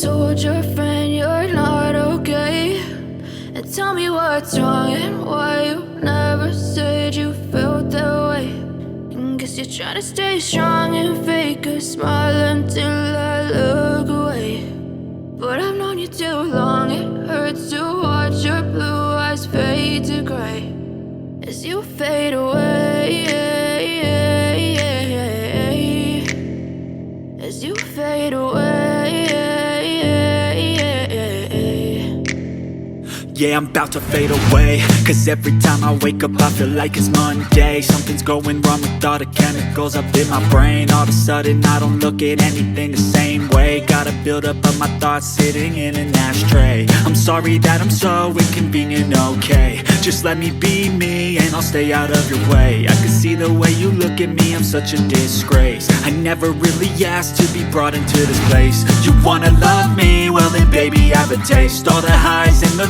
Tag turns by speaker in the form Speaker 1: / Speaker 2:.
Speaker 1: told your friend you're not okay, and tell me what's wrong and why you never said you felt that way. And guess you're trying to stay strong and fake a smile until I look away. But I've known you too long, it hurts to watch your blue eyes fade to gray as you fade away, as you fade away.
Speaker 2: Yeah, I'm about to fade away, cause every time I wake up I feel like it's Monday. Something's going wrong with all the chemicals up in my brain. All of a sudden I don't look at anything the same way. Gotta build up of my thoughts sitting in an ashtray. I'm sorry that I'm so inconvenient, okay. Just let me be me and I'll stay out of your way. I can see the way you look at me, I'm such a disgrace. I never really asked to be brought into this place. You wanna love me? Well then baby, I have a taste. All the highs and the